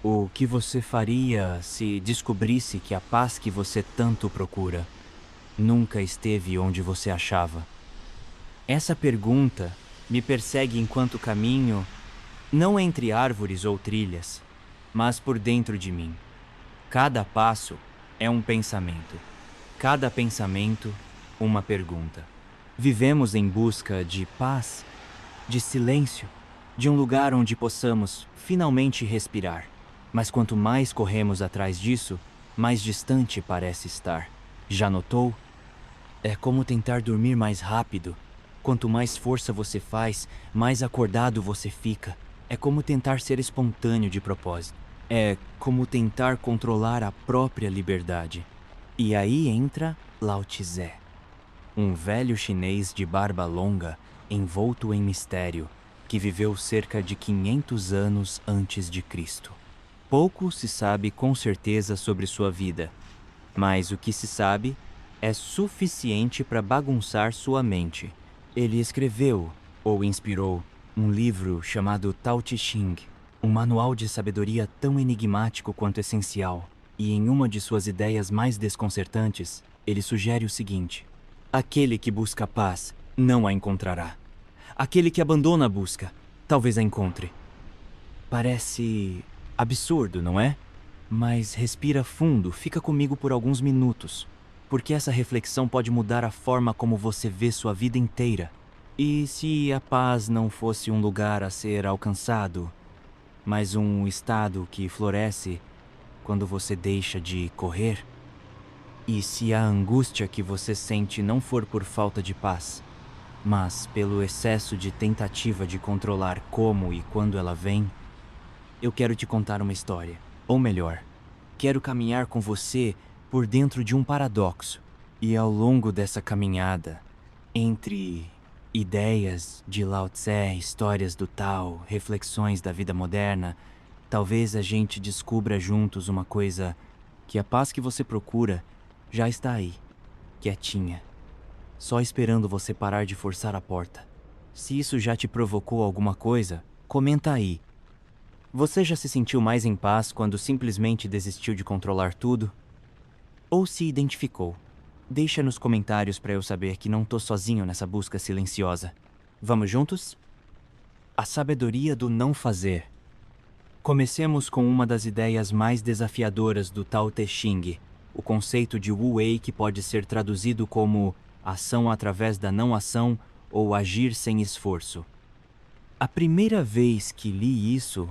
O que você faria se descobrisse que a paz que você tanto procura nunca esteve onde você achava? Essa pergunta me persegue enquanto caminho, não entre árvores ou trilhas, mas por dentro de mim. Cada passo é um pensamento. Cada pensamento, uma pergunta. Vivemos em busca de paz, de silêncio, de um lugar onde possamos finalmente respirar. Mas quanto mais corremos atrás disso, mais distante parece estar. Já notou? É como tentar dormir mais rápido. Quanto mais força você faz, mais acordado você fica. É como tentar ser espontâneo de propósito. É como tentar controlar a própria liberdade. E aí entra Lao Tse, um velho chinês de barba longa, envolto em mistério, que viveu cerca de 500 anos antes de Cristo. Pouco se sabe com certeza sobre sua vida, mas o que se sabe é suficiente para bagunçar sua mente. Ele escreveu, ou inspirou, um livro chamado Tao Te Ching, um manual de sabedoria tão enigmático quanto essencial. E em uma de suas ideias mais desconcertantes, ele sugere o seguinte: aquele que busca a paz não a encontrará. Aquele que abandona a busca, talvez a encontre. Parece absurdo, não é? Mas respira fundo, fica comigo por alguns minutos, porque essa reflexão pode mudar a forma como você vê sua vida inteira. E se a paz não fosse um lugar a ser alcançado, mas um estado que floresce quando você deixa de correr? E se a angústia que você sente não for por falta de paz, mas pelo excesso de tentativa de controlar como e quando ela vem? Eu quero te contar uma história. Ou melhor, quero caminhar com você por dentro de um paradoxo. E ao longo dessa caminhada, entre ideias de Lao Tse, histórias do Tao, reflexões da vida moderna, talvez a gente descubra juntos uma coisa: que a paz que você procura já está aí, quietinha, só esperando você parar de forçar a porta. Se isso já te provocou alguma coisa, comenta aí. Você já se sentiu mais em paz quando simplesmente desistiu de controlar tudo? Ou se identificou? Deixa nos comentários para eu saber que não tô sozinho nessa busca silenciosa. Vamos juntos? A sabedoria do não fazer. Comecemos com uma das ideias mais desafiadoras do Tao Te Ching, o conceito de Wu Wei, que pode ser traduzido como ação através da não ação ou agir sem esforço. A primeira vez que li isso,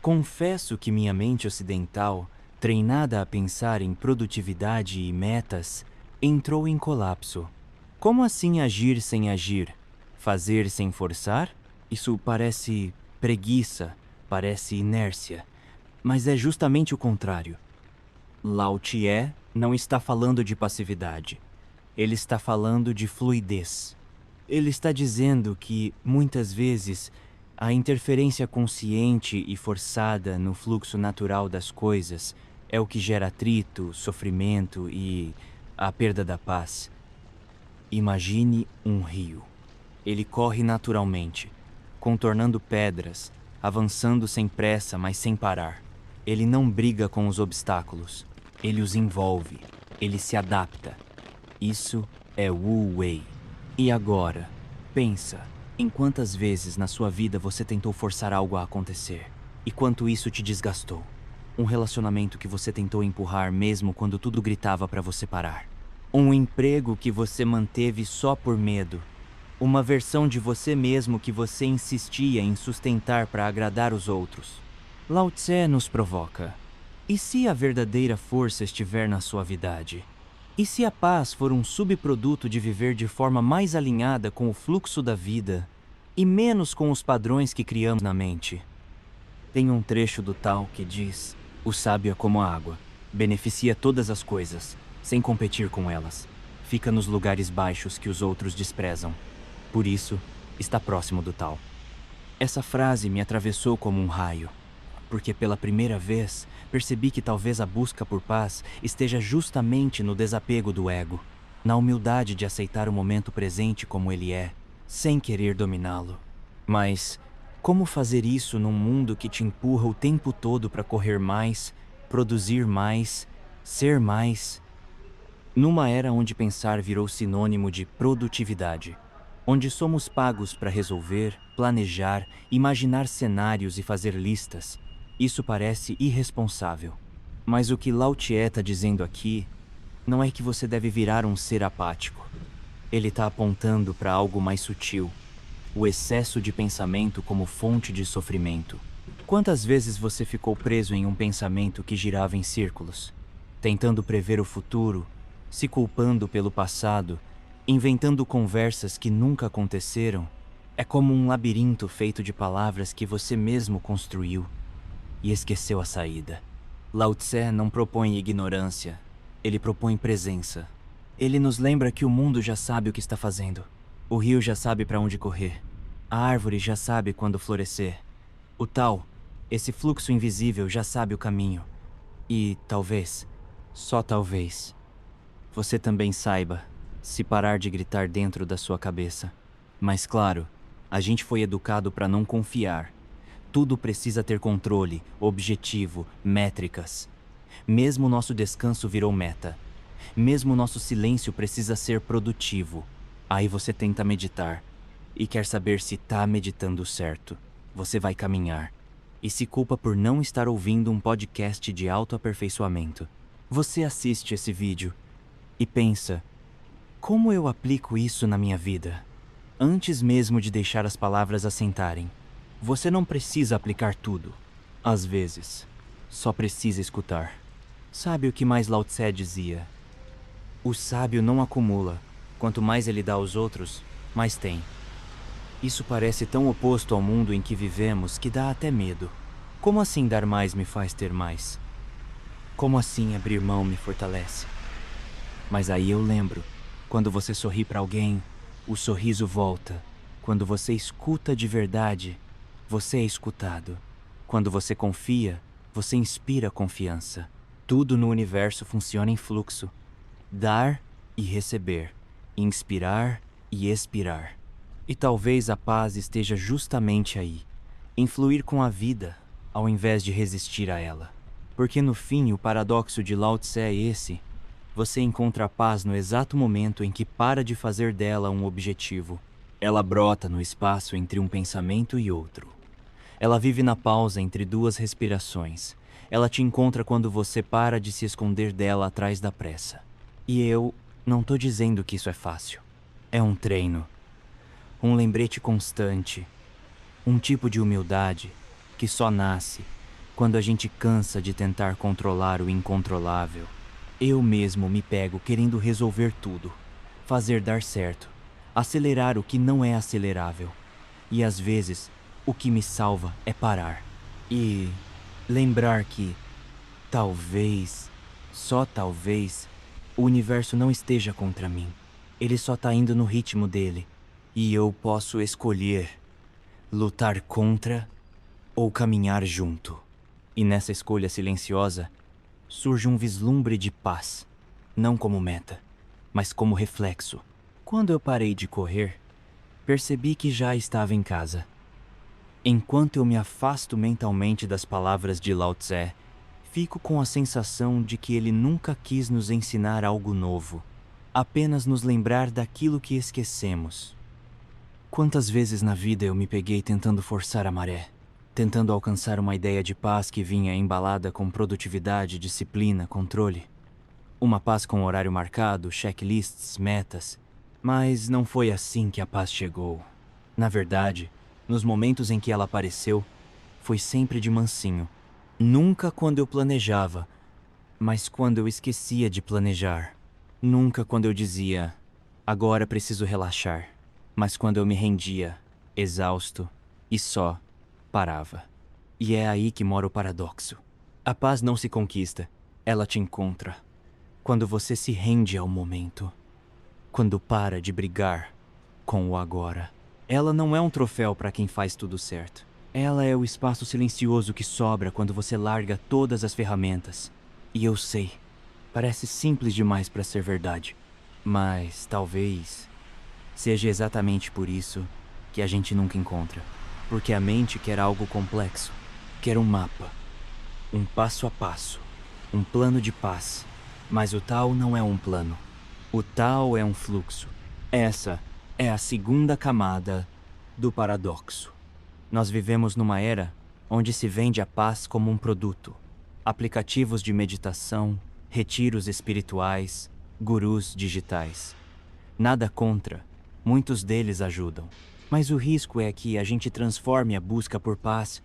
confesso que minha mente ocidental, treinada a pensar em produtividade e metas, entrou em colapso. Como assim agir sem agir? Fazer sem forçar? Isso parece preguiça, parece inércia, mas é justamente o contrário. Lao Tse não está falando de passividade. Ele está falando de fluidez. Ele está dizendo que, muitas vezes, a interferência consciente e forçada no fluxo natural das coisas é o que gera atrito, sofrimento e a perda da paz. Imagine um rio. Ele corre naturalmente, contornando pedras, avançando sem pressa, mas sem parar. Ele não briga com os obstáculos. Ele os envolve. Ele se adapta. Isso é Wu Wei. E agora, pensa em quantas vezes na sua vida você tentou forçar algo a acontecer e quanto isso te desgastou. Um relacionamento que você tentou empurrar mesmo quando tudo gritava para você parar. Um emprego que você manteve só por medo. Uma versão de você mesmo que você insistia em sustentar para agradar os outros. Lao Tse nos provoca. E se a verdadeira força estiver na suavidade? E se a paz for um subproduto de viver de forma mais alinhada com o fluxo da vida e menos com os padrões que criamos na mente? Tem um trecho do Tao que diz: o sábio é como a água, beneficia todas as coisas, sem competir com elas. Fica nos lugares baixos que os outros desprezam. Por isso, está próximo do Tao. Essa frase me atravessou como um raio, porque pela primeira vez percebi que talvez a busca por paz esteja justamente no desapego do ego, na humildade de aceitar o momento presente como ele é, sem querer dominá-lo. Mas Como fazer isso num mundo que te empurra o tempo todo para correr mais, produzir mais, ser mais? Numa era onde pensar virou sinônimo de produtividade, onde somos pagos para resolver, planejar, imaginar cenários e fazer listas, isso parece irresponsável. Mas o que Lao Tse está dizendo aqui não é que você deve virar um ser apático. Ele está apontando para algo mais sutil, o excesso de pensamento como fonte de sofrimento. Quantas vezes você ficou preso em um pensamento que girava em círculos, tentando prever o futuro, se culpando pelo passado, inventando conversas que nunca aconteceram? É como um labirinto feito de palavras que você mesmo construiu e esqueceu a saída. Lao Tse não propõe ignorância, ele propõe presença. Ele nos lembra que o mundo já sabe o que está fazendo. O rio já sabe para onde correr. A árvore já sabe quando florescer. O tal, esse fluxo invisível já sabe o caminho. E talvez, só talvez, você também saiba se parar de gritar dentro da sua cabeça. Mas claro, a gente foi educado para não confiar. Tudo precisa ter controle, objetivo, métricas. Mesmo nosso descanso virou meta. Mesmo nosso silêncio precisa ser produtivo. Aí você tenta meditar e quer saber se tá meditando certo. Você vai caminhar e se culpa por não estar ouvindo um podcast de autoaperfeiçoamento. Você assiste esse vídeo e pensa: como eu aplico isso na minha vida? Antes mesmo de deixar as palavras assentarem, você não precisa aplicar tudo. Às vezes, só precisa escutar. Sabe o que mais Lao Tse dizia? O sábio não acumula. Quanto mais ele dá aos outros, mais tem. Isso parece tão oposto ao mundo em que vivemos que dá até medo. Como assim dar mais me faz ter mais? Como assim abrir mão me fortalece? Mas aí eu lembro, quando você sorri para alguém, o sorriso volta. Quando você escuta de verdade, você é escutado. Quando você confia, você inspira confiança. Tudo no universo funciona em fluxo. Dar e receber. Inspirar e expirar. E talvez a paz esteja justamente aí. Em fluir com a vida, ao invés de resistir a ela. Porque no fim, o paradoxo de Lao Tse é esse. Você encontra a paz no exato momento em que para de fazer dela um objetivo. Ela brota no espaço entre um pensamento e outro. Ela vive na pausa entre duas respirações. Ela te encontra quando você para de se esconder dela atrás da pressa. E eu não tô dizendo que isso é fácil. É um treino. Um lembrete constante. Um tipo de humildade que só nasce quando a gente cansa de tentar controlar o incontrolável. Eu mesmo me pego querendo resolver tudo, fazer dar certo, acelerar o que não é acelerável. E às vezes, o que me salva é parar e lembrar que, talvez, só talvez, o universo não esteja contra mim. Ele só tá indo no ritmo dele. E eu posso escolher lutar contra ou caminhar junto. E nessa escolha silenciosa, surge um vislumbre de paz. Não como meta, mas como reflexo. Quando eu parei de correr, percebi que já estava em casa. Enquanto eu me afasto mentalmente das palavras de Lao Tse, fico com a sensação de que ele nunca quis nos ensinar algo novo, apenas nos lembrar daquilo que esquecemos. Quantas vezes na vida eu me peguei tentando forçar a maré, tentando alcançar uma ideia de paz que vinha embalada com produtividade, disciplina, controle. Uma paz com horário marcado, checklists, metas. Mas não foi assim que a paz chegou. Na verdade, nos momentos em que ela apareceu, foi sempre de mansinho. Nunca quando eu planejava, mas quando eu esquecia de planejar. Nunca quando eu dizia, agora preciso relaxar. Mas quando eu me rendia, exausto, e só parava. E é aí que mora o paradoxo. A paz não se conquista, ela te encontra. Quando você se rende ao momento. Quando para de brigar com o agora. Ela não é um troféu para quem faz tudo certo. Ela é o espaço silencioso que sobra quando você larga todas as ferramentas. E eu sei, parece simples demais para ser verdade. Mas talvez seja exatamente por isso que a gente nunca encontra. porque a mente quer algo complexo, quer um mapa, um passo a passo, um plano de paz. Mas o Tao não é um plano. O Tao é um fluxo. Essa é a segunda camada do paradoxo. Nós vivemos numa era onde se vende a paz como um produto. Aplicativos de meditação, retiros espirituais, gurus digitais. Nada contra, muitos deles ajudam. Mas o risco é que a gente transforme a busca por paz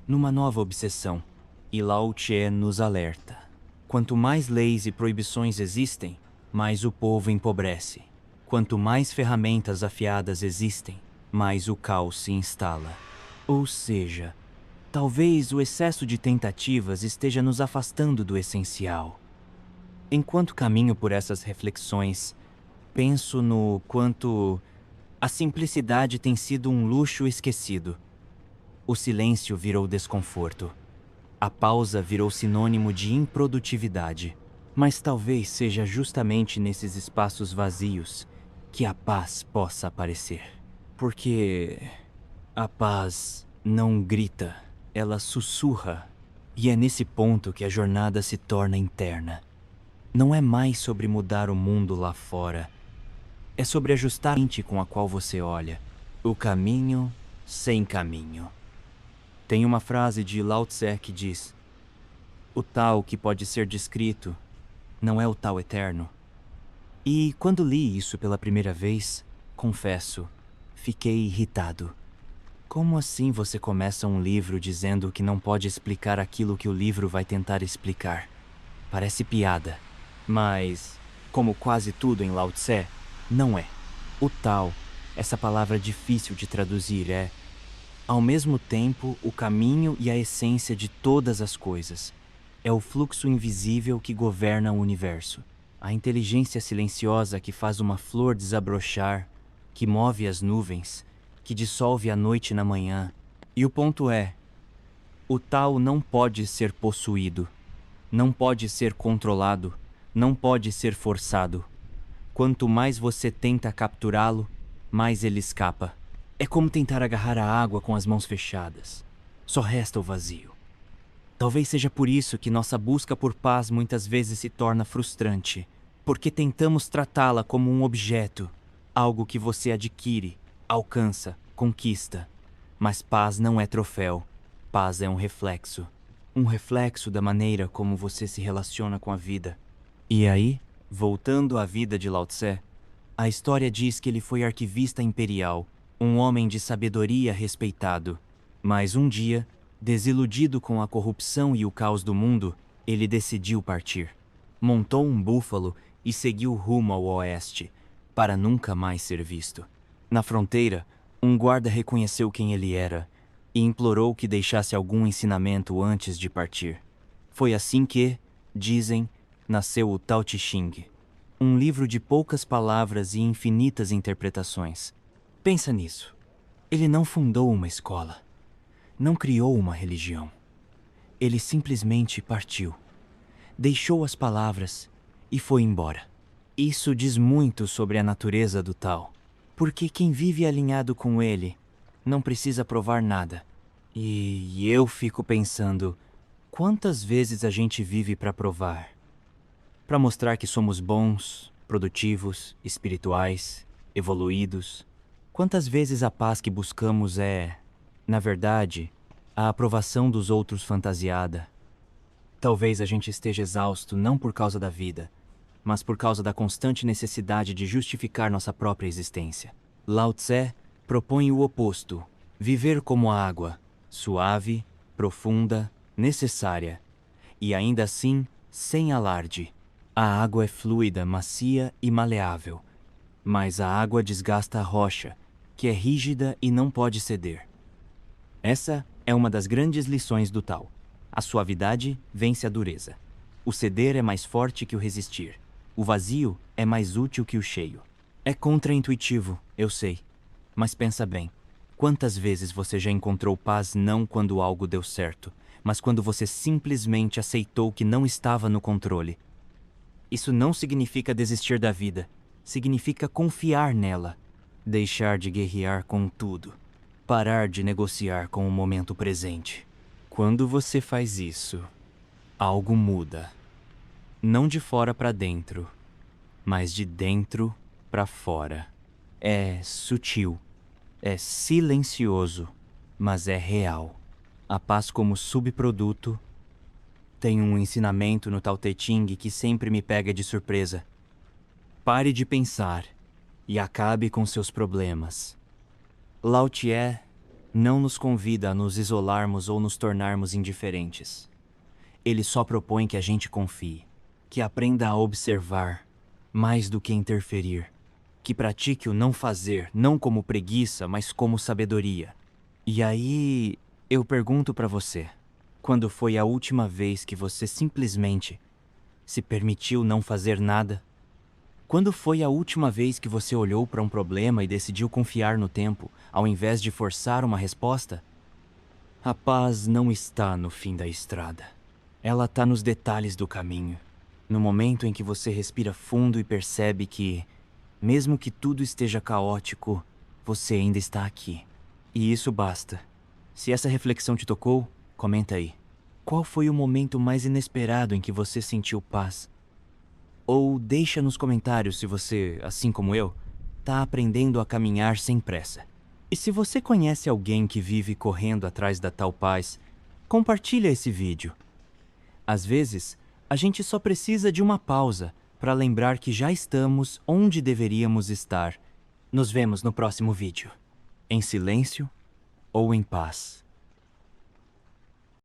numa nova obsessão. E Lao Tse nos alerta. Quanto mais leis e proibições existem, mais o povo empobrece. Quanto mais ferramentas afiadas existem, mais o caos se instala. Ou seja, talvez o excesso de tentativas esteja nos afastando do essencial. Enquanto caminho por essas reflexões, penso no quanto a simplicidade tem sido um luxo esquecido. O silêncio virou desconforto. A pausa virou sinônimo de improdutividade. Mas talvez seja justamente nesses espaços vazios que a paz possa aparecer. Porque a paz não grita, ela sussurra. E é nesse ponto que a jornada se torna interna. Não é mais sobre mudar o mundo lá fora. É sobre ajustar a mente com a qual você olha. O caminho sem caminho. Tem uma frase de Lao Tse que diz: o Tao que pode ser descrito não é o Tao eterno. E quando li isso pela primeira vez, confesso, fiquei irritado. Como assim você começa um livro dizendo que não pode explicar aquilo que o livro vai tentar explicar? Parece piada. Mas, como quase tudo em Lao Tse, não é. O Tao, essa palavra difícil de traduzir, é, ao mesmo tempo, o caminho e a essência de todas as coisas. É o fluxo invisível que governa o universo. A inteligência silenciosa que faz uma flor desabrochar, que move as nuvens, que dissolve a noite na manhã. E o ponto é, o Tao não pode ser possuído, não pode ser controlado, não pode ser forçado. Quanto mais você tenta capturá-lo, mais ele escapa. É como tentar agarrar a água com as mãos fechadas. Só resta o vazio. Talvez seja por isso que nossa busca por paz muitas vezes se torna frustrante, porque tentamos tratá-la como um objeto, algo que você adquire, alcança, conquista. Mas paz não é troféu, paz é um reflexo da maneira como você se relaciona com a vida. E aí, voltando à vida de Lao Tse, a história diz que ele foi arquivista imperial, um homem de sabedoria respeitado. Mas um dia, desiludido com a corrupção e o caos do mundo, ele decidiu partir. Montou um búfalo e seguiu rumo ao oeste, para nunca mais ser visto. Na fronteira, um guarda reconheceu quem ele era e implorou que deixasse algum ensinamento antes de partir. Foi assim que, dizem, nasceu o Tao Te Ching, um livro de poucas palavras e infinitas interpretações. Pensa nisso. Ele não fundou uma escola. Não criou uma religião. Ele simplesmente partiu. Deixou as palavras e foi embora. Isso diz muito sobre a natureza do Tao. Porque quem vive alinhado com ele não precisa provar nada. E eu fico pensando, quantas vezes a gente vive para provar? Para mostrar que somos bons, produtivos, espirituais, evoluídos. Quantas vezes a paz que buscamos é, na verdade, a aprovação dos outros fantasiada? Talvez a gente esteja exausto não por causa da vida, mas por causa da constante necessidade de justificar nossa própria existência. Lao Tse propõe o oposto, viver como a água, suave, profunda, necessária, e ainda assim, sem alarde. A água é fluida, macia e maleável, mas a água desgasta a rocha, que é rígida e não pode ceder. Essa é uma das grandes lições do Tao. A suavidade vence a dureza. O ceder é mais forte que o resistir. O vazio é mais útil que o cheio. É contraintuitivo, eu sei. Mas pensa bem. Quantas vezes você já encontrou paz não quando algo deu certo, mas quando você simplesmente aceitou que não estava no controle? Isso não significa desistir da vida. Significa confiar nela. Deixar de guerrear com tudo. parar de negociar com o momento presente. Quando você faz isso, algo muda. Não de fora para dentro, mas de dentro para fora. É sutil, é silencioso, mas é real. A paz como subproduto tem um ensinamento no Tao Te Ching que sempre me pega de surpresa. Pare de pensar e acabe com seus problemas. Lao Tse não nos convida a nos isolarmos ou nos tornarmos indiferentes. Ele só propõe que a gente confie, que aprenda a observar mais do que interferir, que pratique o não fazer, não como preguiça, mas como sabedoria. E aí, eu pergunto pra você, quando foi a última vez que você simplesmente se permitiu não fazer nada? Quando foi a última vez que você olhou para um problema e decidiu confiar no tempo, ao invés de forçar uma resposta? A paz não está no fim da estrada. Ela está nos detalhes do caminho. No momento em que você respira fundo e percebe que, mesmo que tudo esteja caótico, você ainda está aqui. E isso basta. Se essa reflexão te tocou, comenta aí. Qual foi o momento mais inesperado em que você sentiu paz? Ou deixa nos comentários se você, assim como eu, tá aprendendo a caminhar sem pressa. E se você conhece alguém que vive correndo atrás da tal paz, compartilha esse vídeo. Às vezes, a gente só precisa de uma pausa para lembrar que já estamos onde deveríamos estar. Nos vemos no próximo vídeo. Em silêncio ou em paz.